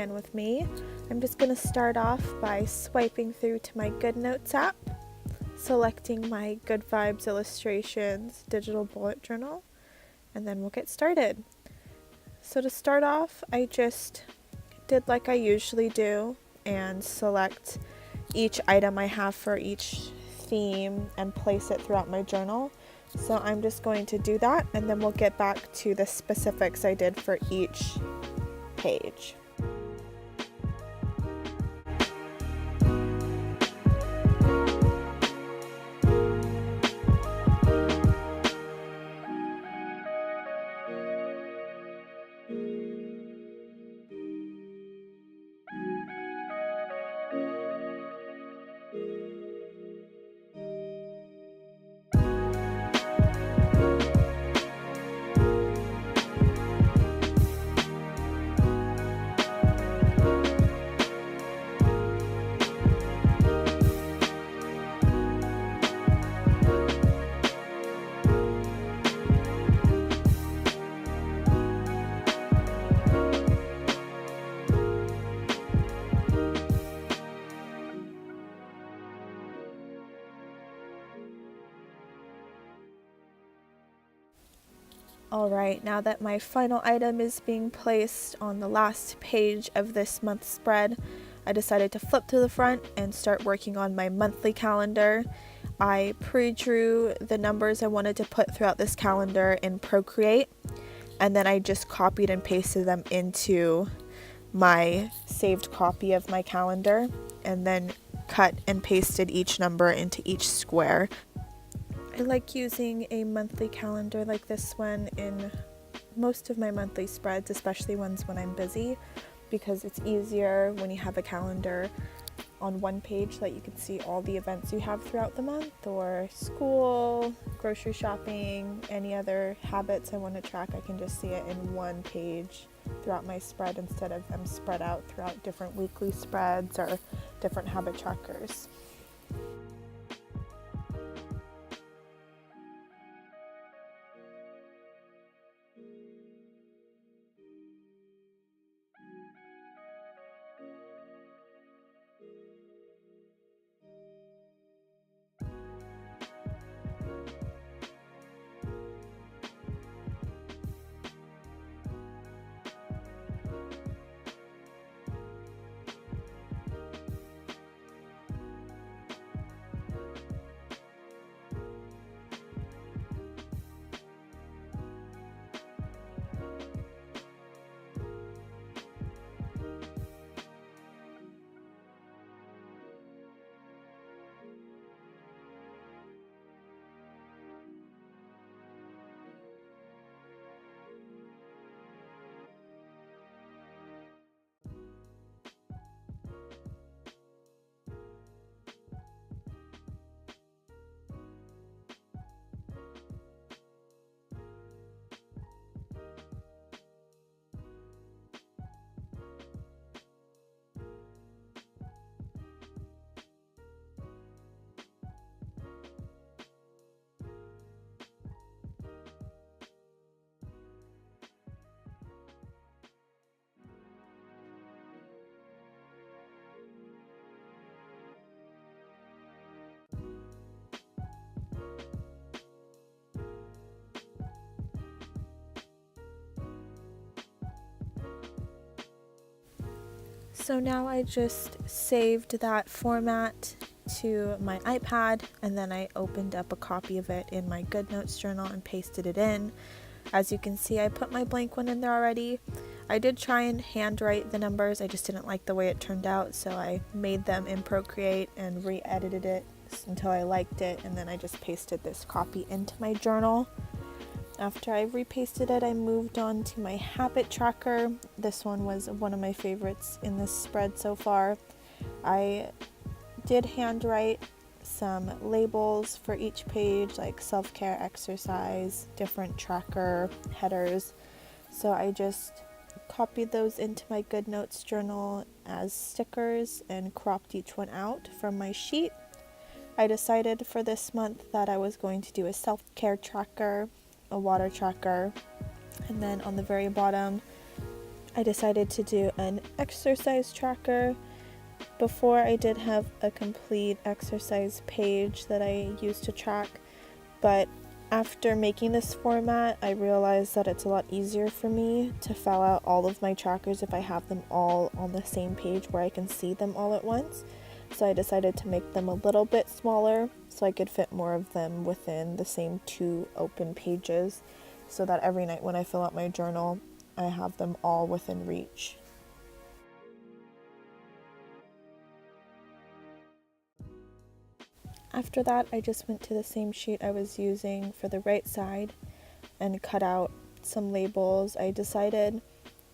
plan with me. I'm just going to start off by swiping through to my GoodNotes app, selecting my Goodvibes Illustrations digital bullet journal, and then we'll get started. So to start off, I just did like I usually do and select each item I have for each theme and place it throughout my journal. So I'm just going to do that, and then we'll get back to the specifics I did for each page. Alright, now that my final item is being placed on the last page of this month's spread, I decided to flip to the front and start working on my monthly calendar. I pre-drew the numbers I wanted to put throughout this calendar in Procreate, and then I just copied and pasted them into my saved copy of my calendar, and then cut and pasted each number into each square. I like using a monthly calendar like this one in most of my monthly spreads, especially ones when I'm busy, because it's easier when you have a calendar on one page that you can see all the events you have throughout the month, or school, grocery shopping, any other habits I want to track. I can just see it in one page throughout my spread instead of them spread out throughout different weekly spreads or different habit trackers. So now I just saved that format to my iPad, and then I opened up a copy of it in my GoodNotes journal and pasted it in. As you can see, I put my blank one in there already. I did try and handwrite the numbers, I just didn't like the way it turned out, so I made them in Procreate and re-edited it until I liked it, and then I just pasted this copy into my journal. After I repasted it, I moved on to my habit tracker. This one was one of my favorites in this spread so far. I did handwrite some labels for each page, like self-care, exercise, different tracker headers. So I just copied those into my GoodNotes journal as stickers and cropped each one out from my sheet. I decided for this month that I was going to do a self-care tracker, a water tracker, and then on the very bottom I decided to do an exercise tracker. Before, I did have a complete exercise page that I used to track, but after making this format, I realized that it's a lot easier for me to fill out all of my trackers if I have them all on the same page where I can see them all at once. So I decided to make them a little bit smaller so I could fit more of them within the same 2 open pages, so that every night when I fill out my journal, I have them all within reach. After that, I just went to the same sheet I was using for the right side and cut out some labels. I decided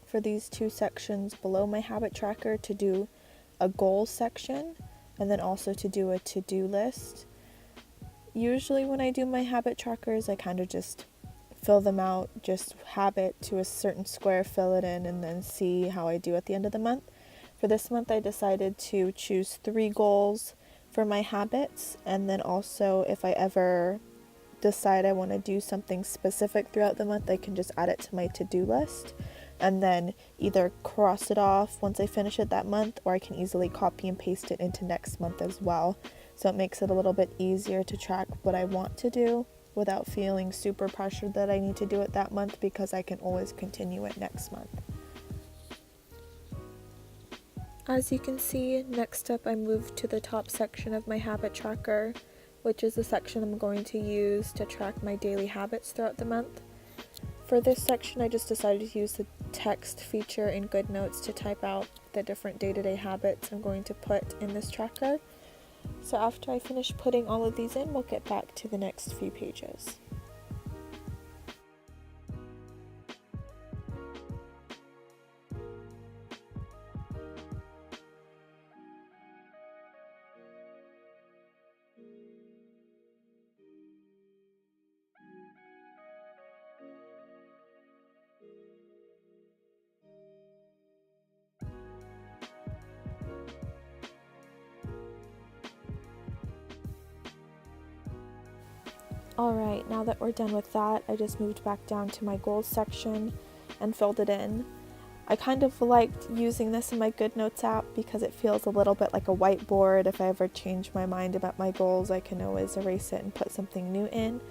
for these 2 sections below my habit tracker to do a goal section and then also to do a to-do list. Usually when I do my habit trackers, I kind of just fill them out, just habit to a certain square, fill it in, and then see how I do at the end of the month. For this month, I decided to choose 3 goals for my habits, and then also if I ever decide I want to do something specific throughout the month, I can just add it to my to-do list and then either cross it off once I finish it that month, or I can easily copy and paste it into next month as well. So it makes it a little bit easier to track what I want to do without feeling super pressured that I need to do it that month, because I can always continue it next month. As you can see, next up I moved to the top section of my habit tracker, which is the section I'm going to use to track my daily habits throughout the month. For this section, I just decided to use the text feature in Goodnotes to type out the different day-to-day habits I'm going to put in this tracker. So after I finish putting all of these in, we'll get back to the next few pages. Alright, now that we're done with that, I just moved back down to my goals section and filled it in. I kind of liked using this in my Goodnotes app because it feels a little bit like a whiteboard. If I ever change my mind about my goals, I can always erase it and put something new in.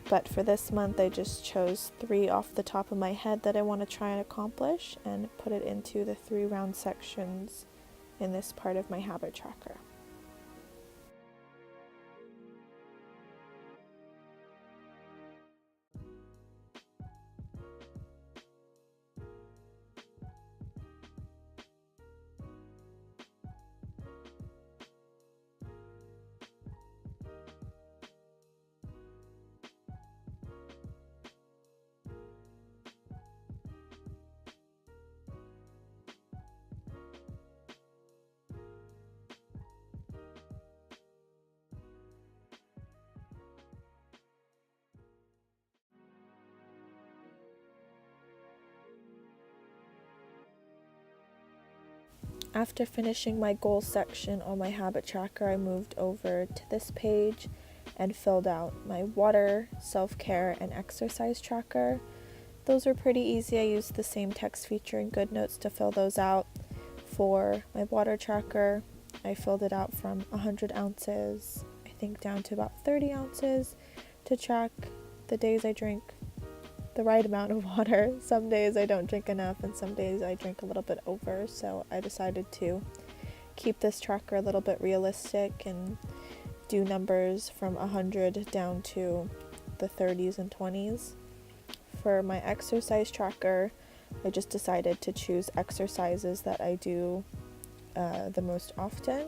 But for this month, I just chose 3 off the top of my head that I want to try and accomplish and put it into the 3 round sections in this part of my habit tracker. After finishing my goals section on my habit tracker, I moved over to this page and filled out my water, self-care, and exercise tracker. Those were pretty easy. I used the same text feature in Goodnotes to fill those out. For my water tracker, I filled it out from 100 ounces, I think down to about 30 ounces to track the days I drink the right amount of water. Some days I don't drink enough and some days I drink a little bit over, so I decided to keep this tracker a little bit realistic and do numbers from 100 down to the 30s and 20s. For my exercise tracker, I just decided to choose exercises that I do the most often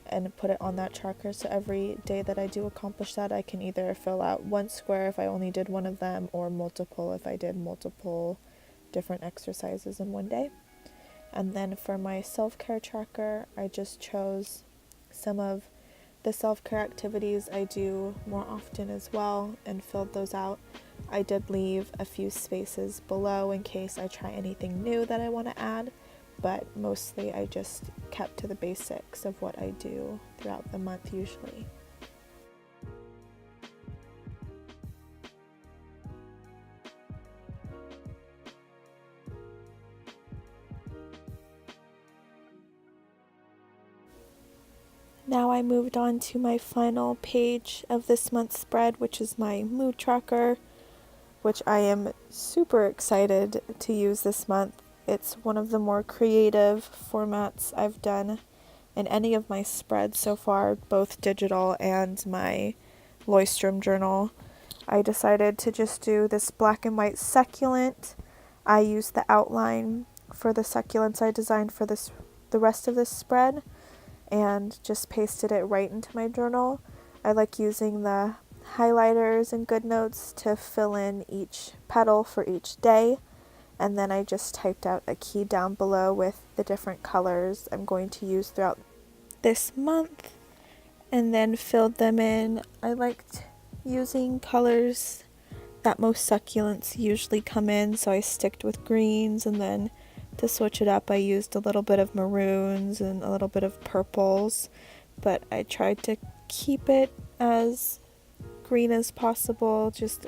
and put it on that tracker, so every day that I do accomplish that, I can either fill out 1 square if I only did one of them, or multiple if I did multiple different exercises in one day. And then for my self-care tracker, I just chose some of the self-care activities I do more often as well and filled those out. I did leave a few spaces below in case I try anything new that I want to add, but mostly I just kept to the basics of what I do throughout the month usually. Now I moved on to my final page of this month's spread, which is my mood tracker, which I am super excited to use this month. It's one of the more creative formats I've done in any of my spreads so far, both digital and my Loistrom journal. I decided to just do this black and white succulent. I used the outline for the succulents I designed for the rest of this spread and just pasted it right into my journal. I like using the highlighters and GoodNotes to fill in each petal for each day, and then I just typed out a key down below with the different colors I'm going to use throughout this month and then filled them in. I liked using colors that most succulents usually come in, so I sticked with greens, and then to switch it up I used a little bit of maroons and a little bit of purples, but I tried to keep it as green as possible, just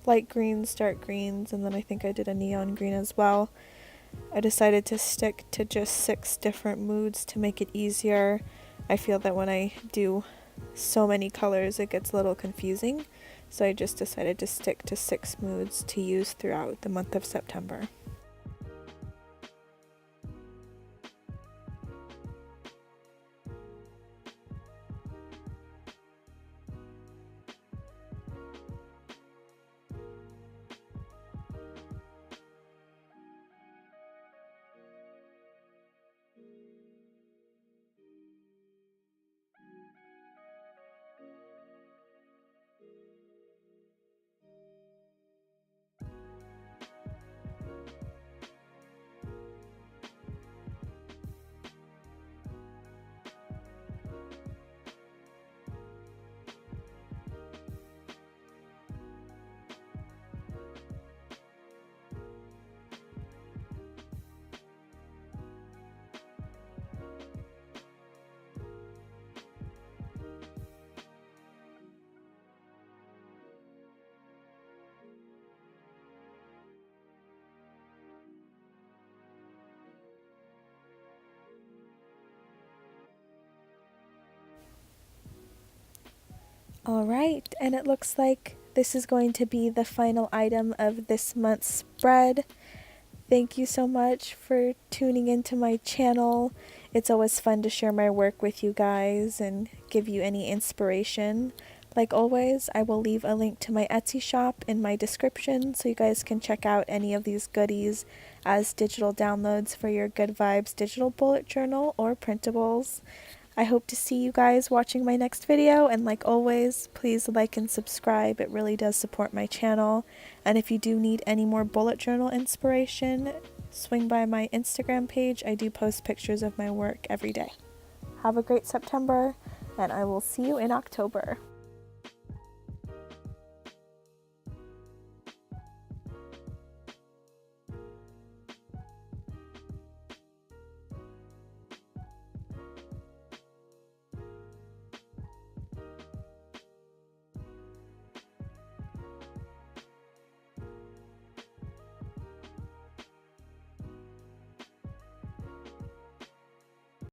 light greens, dark greens, and then I think I did a neon green as well. I decided to stick to just 6 different moods to make it easier. I feel that when I do so many colors it gets a little confusing, so I just decided to stick to 6 moods to use throughout the month of September. Alright, and it looks like this is going to be the final item of this month's spread. Thank you so much for tuning into my channel. It's always fun to share my work with you guys and give you any inspiration. Like always, I will leave a link to my Etsy shop in my description so you guys can check out any of these goodies as digital downloads for your Goodvibes digital bullet journal or printables. I hope to see you guys watching my next video, and like always, please like and subscribe. It really does support my channel. And if you do need any more bullet journal inspiration, swing by my Instagram page. I do post pictures of my work every day. Have a great September, and I will see you in October.